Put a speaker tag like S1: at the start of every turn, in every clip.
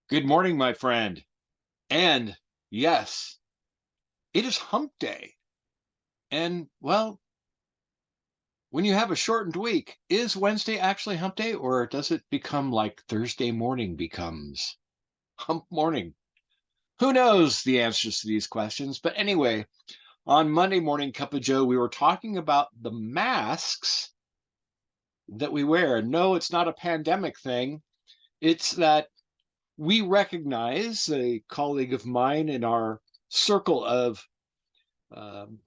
S1: Good morning, my friend. And yes, it is hump day. And well, when you have a shortened week, is Wednesday actually hump day, or does it become like Thursday morning becomes hump morning? Who knows the answers to these questions? But anyway, on Monday Morning Cup of Joe, we were talking about the masks that we wear. No, it's not a pandemic thing. It's that we recognize a colleague of mine in our circle of um,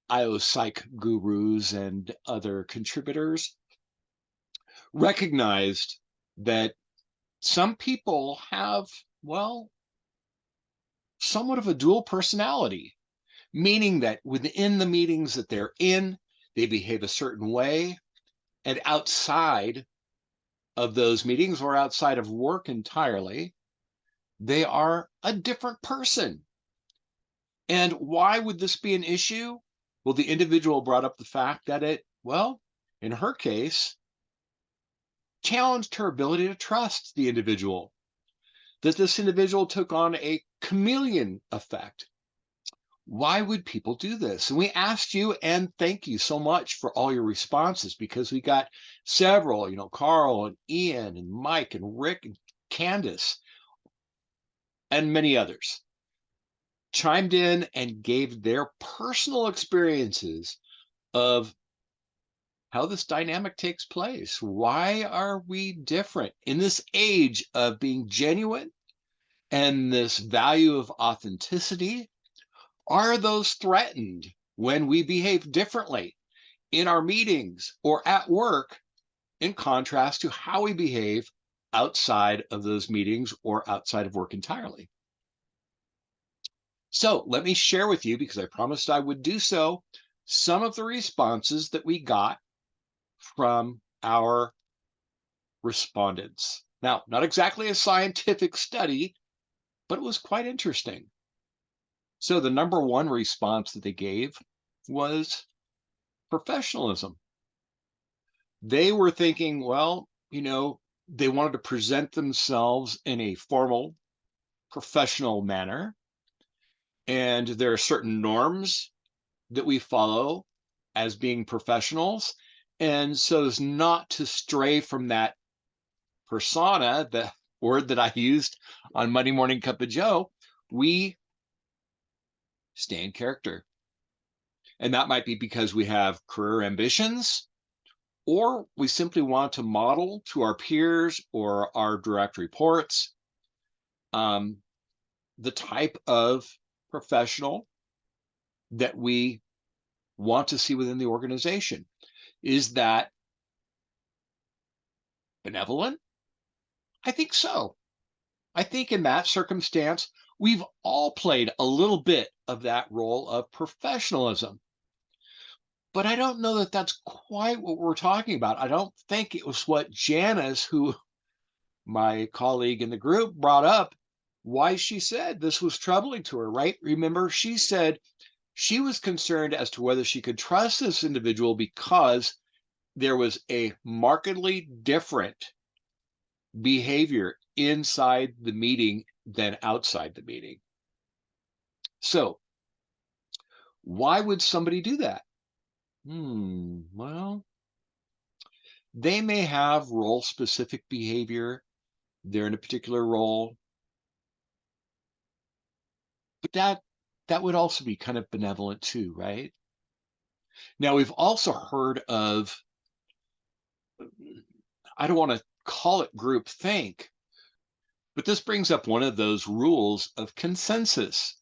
S1: IO psych gurus and other contributors recognized that some people have, well, somewhat of a dual personality, meaning that within the meetings that they're in, they behave a certain way, and outside of those meetings or outside of work entirely, they are a different person. And why would this be an issue? Well, the individual brought up the fact that in her case, challenged her ability to trust the individual, that this individual took on a chameleon effect. Why would people do this? And we asked you, and thank you so much for all your responses because we got several, Carl and Ian and Mike and Rick and Candace and many others chimed in and gave their personal experiences of how this dynamic takes place. Why are we different in this age of being genuine and this value of authenticity? Are those threatened when we behave differently in our meetings or at work in contrast to how we behave outside of those meetings or outside of work entirely? So let me share with you, because I promised I would do so, some of the responses that we got from our respondents. Now, not exactly a scientific study, but it was quite interesting. So the number one response that they gave was professionalism. They were thinking, they wanted to present themselves in a formal, professional manner. And there are certain norms that we follow as being professionals. And so as not to stray from that persona, the word that I used on Monday Morning Cup of Joe, we stay in character. And that might be because we have career ambitions, or we simply want to model to our peers or our direct reports um, the type of professional that we want to see within the organization. Is that benevolent? I think so. I think in that circumstance, we've all played a little bit of that role of professionalism. But I don't know that that's quite what we're talking about. I don't think it was what Janice, who my colleague in the group, brought up, why she said this was troubling to her, right? Remember, she said she was concerned as to whether she could trust this individual because there was a markedly different behavior inside the meeting than outside the meeting. So, why would somebody do that? Well, they may have role specific behavior. They're in a particular role, but that would also be kind of benevolent too, right? Now, we've also heard of, I don't want to call it group think, but this brings up one of those rules of consensus.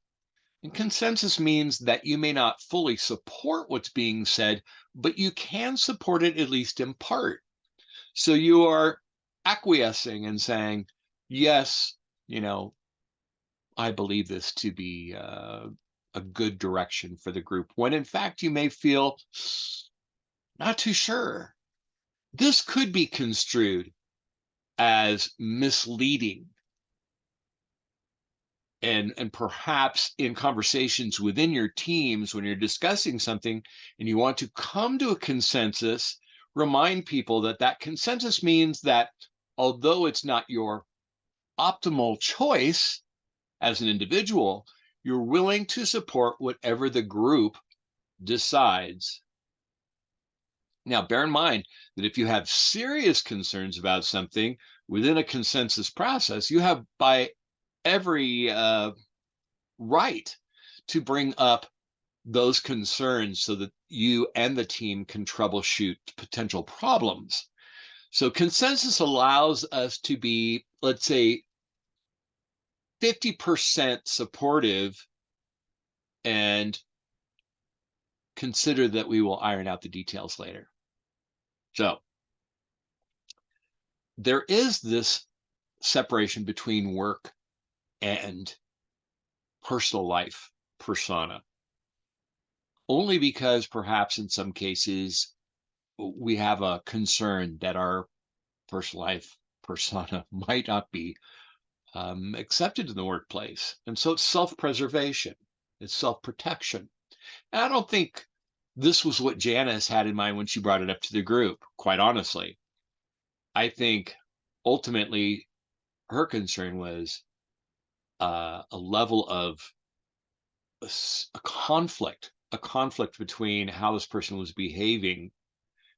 S1: And consensus means that you may not fully support what's being said, but you can support it at least in part. So you are acquiescing and saying, yes, you know, I believe this to be a good direction for the group, when in fact you may feel not too sure. This could be construed as misleading, and perhaps in conversations within your teams when you're discussing something and you want to come to a consensus, remind people that that consensus means that although it's not your optimal choice as an individual, you're willing to support whatever the group decides. Now, bear in mind that if you have serious concerns about something within a consensus process, you have by every right to bring up those concerns so that you and the team can troubleshoot potential problems. So consensus allows us to be, let's say, 50% supportive and consider that we will iron out the details later. So there is this separation between work and personal life persona, only because perhaps in some cases we have a concern that our personal life persona might not be accepted in the workplace. And so it's self-preservation, it's self-protection. And I don't think this was what Janice had in mind when she brought it up to the group, quite honestly. I think ultimately her concern was a level of a conflict between how this person was behaving.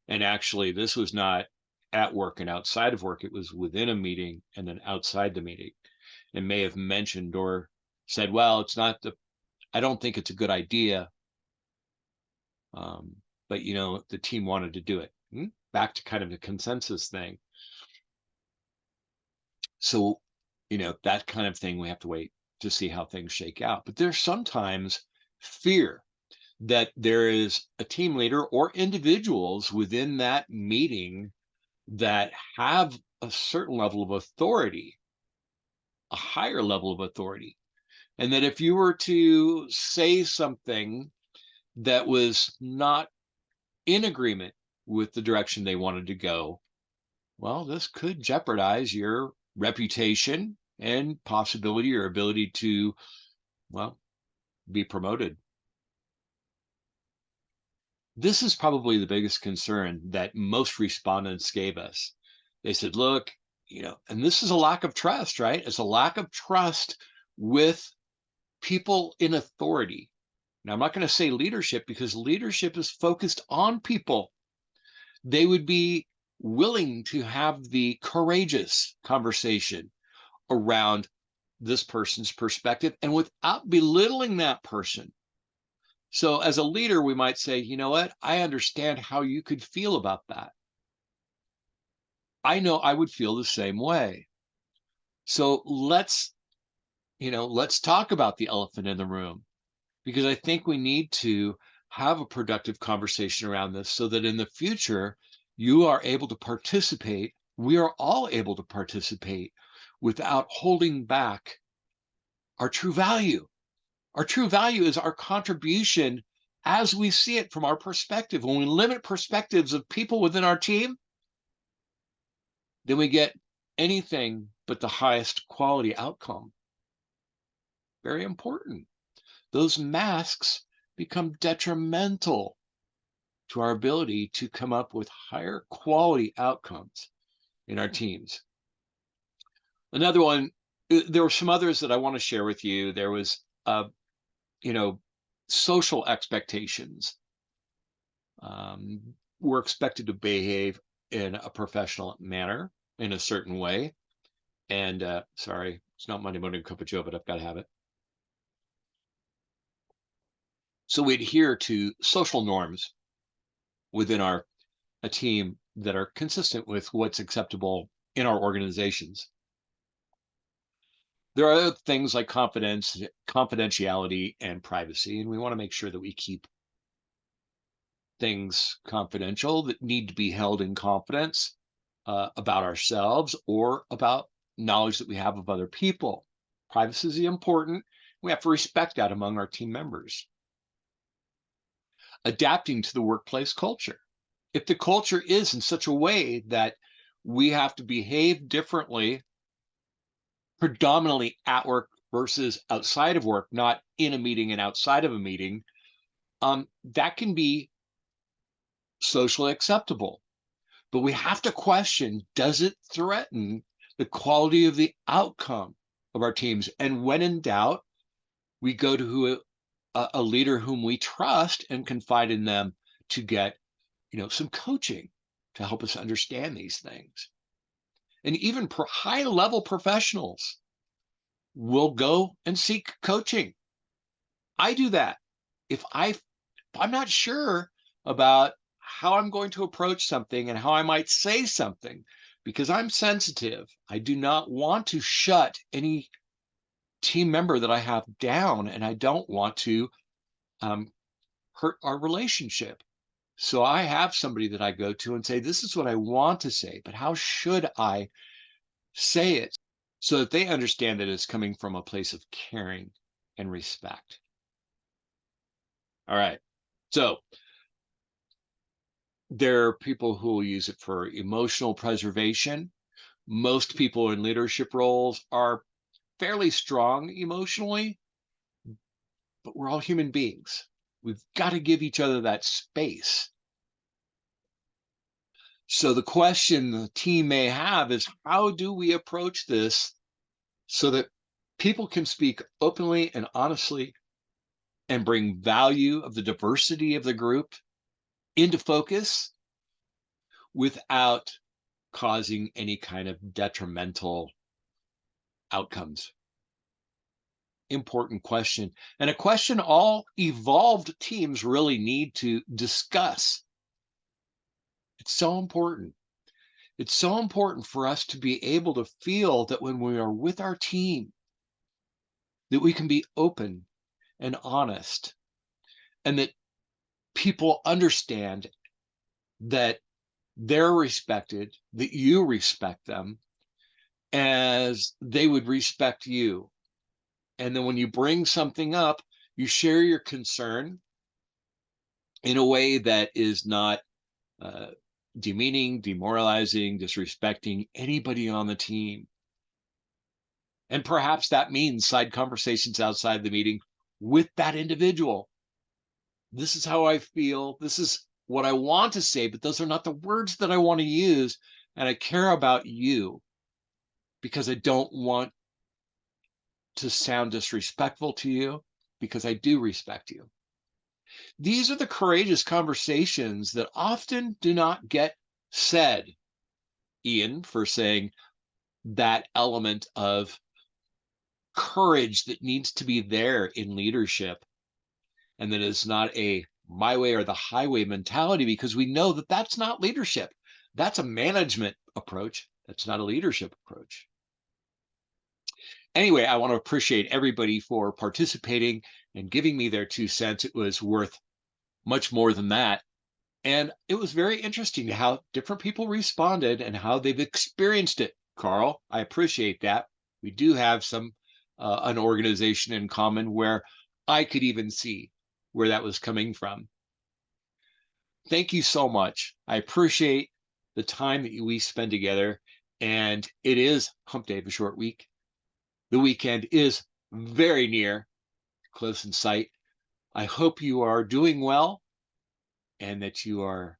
S1: And actually, this was not at work and outside of work, it was within a meeting and then outside the meeting, and may have mentioned or said, well, it's not the, I don't think it's a good idea. But you know, the team wanted to do it. Back to kind of the consensus thing. So, you know, that kind of thing, we have to wait to see how things shake out. But there's sometimes fear that there is a team leader or individuals within that meeting that have a certain level of authority, a higher level of authority. And that if you were to say something that was not in agreement with the direction they wanted to go, well, this could jeopardize your reputation and possibility your ability to, well, be promoted. This is probably the biggest concern that most respondents gave us. They said, look, you know, and this is a lack of trust, right? It's a lack of trust with people in authority. Now, I'm not going to say leadership because leadership is focused on people. They would be willing to have the courageous conversation around this person's perspective and without belittling that person. So as a leader, we might say, you know what? I understand how you could feel about that. I know I would feel the same way. So let's talk about the elephant in the room, because I think we need to have a productive conversation around this so that in the future, you are able to participate. We are all able to participate without holding back our true value. Our true value is our contribution as we see it from our perspective. When we limit perspectives of people within our team, then we get anything but the highest quality outcome. Very important. Those masks become detrimental to our ability to come up with higher quality outcomes in our teams. Another one, there were some others that I want to share with you. There was, social expectations. We're expected to behave in a professional manner in a certain way. And sorry, it's not Monday Morning Cup of Joe, but I've got to have it. So we adhere to social norms within a team that are consistent with what's acceptable in our organizations. There are other things like confidentiality and privacy, and we want to make sure that we keep things confidential that need to be held in confidence about ourselves or about knowledge that we have of other people. Privacy is important. We have to respect that among our team members. Adapting to the workplace culture. If the culture is in such a way that we have to behave differently, predominantly at work versus outside of work, not in a meeting and outside of a meeting, that can be socially acceptable. But we have to question, does it threaten the quality of the outcome of our teams. And when in doubt, we go to a leader whom we trust and confide in them to get, some coaching to help us understand these things. And even high level professionals will go and seek coaching. I do that. If I'm not sure about how I'm going to approach something and how I might say something, because I'm sensitive, I do not want to shut any team member that I have down, and I don't want to hurt our relationship. So I have somebody that I go to and say, this is what I want to say, but how should I say it so that they understand that it's coming from a place of caring and respect? All right. So there are people who will use it for emotional preservation. Most people in leadership roles are fairly strong emotionally, but we're all human beings. We've got to give each other that space. So the question the team may have is, how do we approach this so that people can speak openly and honestly and bring value of the diversity of the group into focus without causing any kind of detrimental outcomes? Important question, and a question all evolved teams really need to discuss. It's so important. It's so important for us to be able to feel that when we are with our team, that we can be open and honest, and that people understand that they're respected, that you respect them as they would respect you. And then when you bring something up, you share your concern in a way that is not uh, demeaning, demoralizing, disrespecting anybody on the team. And perhaps that means side conversations outside the meeting with that individual. This is how I feel. This is what I want to say, but those are not the words that I want to use. And I care about you because I don't want to sound disrespectful to you, because I do respect you. These are the courageous conversations that often do not get said. Ian, for saying that element of courage that needs to be there in leadership, and that is not a my way or the highway mentality, because we know that that's not leadership. That's a management approach. That's not a leadership approach. Anyway, I want to appreciate everybody for participating and giving me their 2 cents. It was worth much more than that. And it was very interesting how different people responded and how they've experienced it. Carl, I appreciate that. We do have an organization in common where I could even see where that was coming from. Thank you so much. I appreciate the time that we spend together. And it is hump day of a short week. The weekend is very near, close in sight. I hope you are doing well and that you are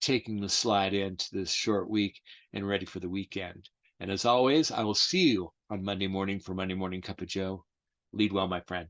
S1: taking the slide into this short week and ready for the weekend. And as always, I will see you on Monday morning for Monday Morning Cup of Joe. Lead well, my friend.